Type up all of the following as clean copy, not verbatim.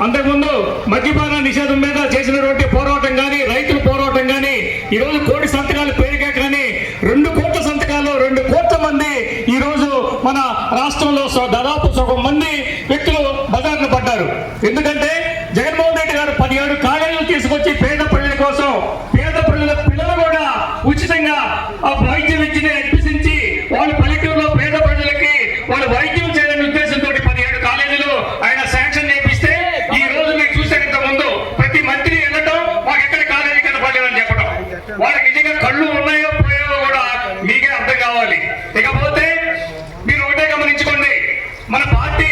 అంతకుముందు మద్యపాన నిషేధం మీద చేసినటువంటి పోరాటం కానీ, రైతుల పోరాటం కానీ, ఈరోజు 1 కోటి సంతకాలు పేరుగా కానీ 2 కోట్ల సంతకాలు 2 కోట్ల మంది ఈరోజు మన రాష్ట్రంలో దాదాపు సగం మంది వ్యక్తులు బజార్లు పడ్డారు. ఎందుకంటే జగన్మోహన్ రెడ్డి గారు 17 కాలేజీలు తీసుకొచ్చి పేద ప్రజల కోసం, పేద ప్రజల పిల్లలు కూడా ఉచితంగా ఆ వైద్య విద్యని అభ్యసించి వాళ్ళు పల్లెటూరులో పేద ప్రజలకి వాళ్ళు వైద్యం చేయాలనే ఉద్దేశంతో 17 కాలేజీలు ఆయన శాంక్షన్ చేపిస్తే ఈ రోజు మీకు చూసేంత ముందు ప్రతి మంత్రి వెళ్ళటం మాకు ఎక్కడ కాలేజీ కనపడలేదని చెప్పడం, వాళ్ళకి నిజంగా కళ్ళు ఉన్నాయో పోయాయో కూడా మీకే అర్థం కావాలి. ఇకపోతే మీరు ఒకటే గమనించుకోండి, మన పార్టీ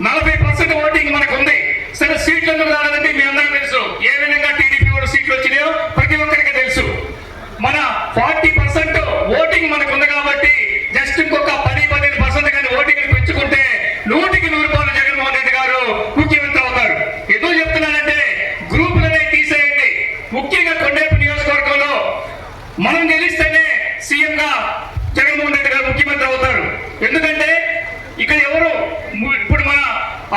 40% ఓటింగ్ మనకు ఉంది. సరే సీట్లు ఎందుకు రాలేదంటే మీ అందరికీ తెలుసు, ఏ విధంగా టీడీపీ కూడా సీట్లు వచ్చినాయో ప్రతి ఒక్కరికి తెలుసు. మన 40% ఓటింగ్ మనకు ఉంది కాబట్టి జస్ట్ ఇంకొక 10-15% కానీ ఓటింగ్ పెంచుకుంటే 100కి 100 జగన్మోహన్ రెడ్డి గారు ముఖ్యమంత్రి అవుతారు. ఎందుకు చెప్తున్నానంటే గ్రూపులనే తీసేయండి. ముఖ్యంగా కొండేపు నియోజకవర్గంలో మనం గెలిస్తేనే సీఎం గా జగన్మోహన్ రెడ్డి గారు ముఖ్యమంత్రి అవుతారు. ఎందుకంటే ఇక్కడ ఎవరు ఇప్పుడు మన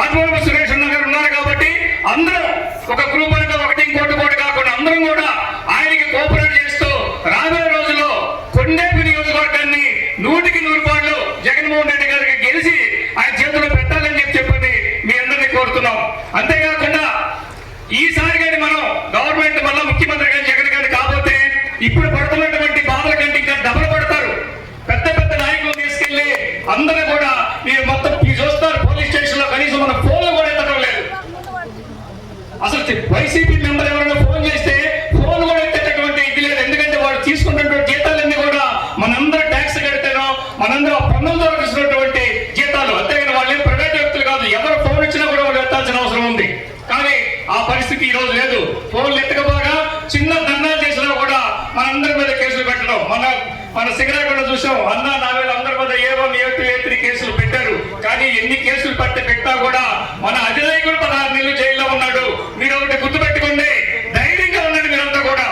ఆత్మూరు సురేష్ అన్న గారు ఉన్నారు కాబట్టి అందరం ఒక గ్రూప్ అంటే ఒకటి ఇంకోటి కాకుండా అందరం కూడా ఆయనకి కోఆపరేట్ చేస్తూ రాబోయే రోజుల్లో కొండేపు నియోజకవర్గాన్ని 100కి 100 జగన్మోహన్ రెడ్డి గారికి గెలిచి ఆయన చేతిలో పెట్టాలని చెప్పని మీ అందరినీ కోరుతున్నాం. అంతేకాకుండా ఈసారి కానీ మనం గవర్నమెంట్ వల్ల ముఖ్యమంత్రి గారి జగన్ గారిని కాబోతే ఇప్పుడు పడుతున్నటువంటి బాధల కంటే ఇంకా డబల్ పడతారు. పెద్ద పెద్ద నాయకులు తీసుకెళ్లి అందరూ కూడా మీరు మొత్తం చూస్తారు, పోలీస్ స్టేషన్ లో కనీసం మన ఫోన్లు కూడా ఎత్తడం లేదు. అసలు వైసీపీ మెంబర్ ఎవరైనా ఫోన్ చేస్తే ఫోన్ కూడా ఎత్తేటటువంటి ఇది లేదు. ఎందుకంటే వాళ్ళు తీసుకున్నటువంటి జీతాలన్నీ కూడా మనందరూ ట్యాక్స్ కడితేనో మనందరూ పన్నుల ద్వారా తీసుకున్నటువంటి జీతాలు, అంతేగాని వాళ్ళేం ప్రైవేట్ వ్యక్తులు కాదు. ఎవరు ఫోన్ ఇచ్చినా కూడా వాళ్ళు ఎత్తాల్సిన అవసరం ఉంది. కానీ ఆ పరిస్థితి ఈ రోజు లేదు. ఫోన్లు ఎత్తకపోగా చిన్న ధర్నాలు చేసినా కూడా మనందరి మీద కేసులు పెట్టడం, మన సిగరాకుండా చూసాం. అన్నా నా మీద అందరి మీద A1, A2, A3 కేసులు పెట్టారు. కానీ ఎన్ని కేసులు పెట్టా కూడా మన అధినాయకుడు 16 నెలలు జైల్లో ఉన్నాడు. మీరు ఒకటి గుర్తుపెట్టుకోండి, ధైర్యంగా ఉండండి మీరంతా కూడా.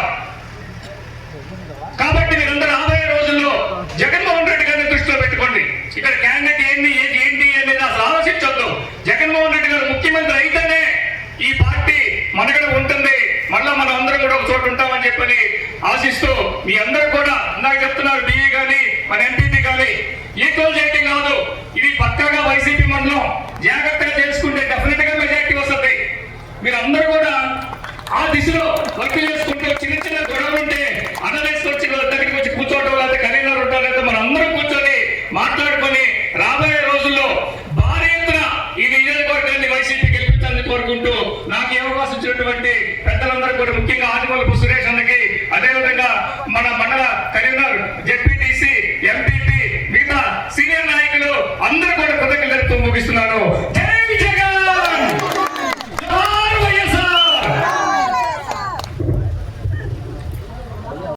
కాబట్టి మీరందరూ రాబోయే రోజుల్లో జగన్మోహన్ రెడ్డి గారిని దృష్టిలో పెట్టుకోండి. ఇక్కడ క్యాండిడేట్ ఏంటి అనేది అసలు ఆలోచించొద్దు. జగన్మోహన్ రెడ్డి గారు ముఖ్యమంత్రి అయితేనే ఈ పార్టీ మనగడ ఉంటుంది. మళ్ళా మనం అందరం కూడా ఒక చోటు ఉంటామని చెప్పని ఆశిస్తూ మీ అందరూ కూడా ఇందాక చెప్తున్నారు, డిఈ కానీ మన ఎంపీపీ కానీ ఈక్వల్ చేయటం కాదు, ఇది పక్కాగా వైసీపీ మండలం. జాగ్రత్తగా చేసుకుంటే డెఫినెట్ గా మెజార్టీ వస్తుంది. మీరందరూ కూడా ఆ దిశలో వర్క్ చేసుకుంటూ చిన్న గొడవలు ఉంటే అనలేసుకొచ్చి దగ్గరికి వచ్చి కూర్చోవడం, లేకపోతే కరీంనగర్ ఉంటారు, లేకపోతే మనం అందరం కూర్చొని మాట్లాడుకొని రాబోయే రోజుల్లో భారీ ఎత్తున ఈ నియోజకవర్గాన్ని వైసీపీ గెలిపించాలని కోరుకుంటూ నాకు ఈ అవకాశం ఇచ్చినటువంటి పెద్దలందరూ కూడా, ముఖ్యంగా ఆదిమూలపు సురేష్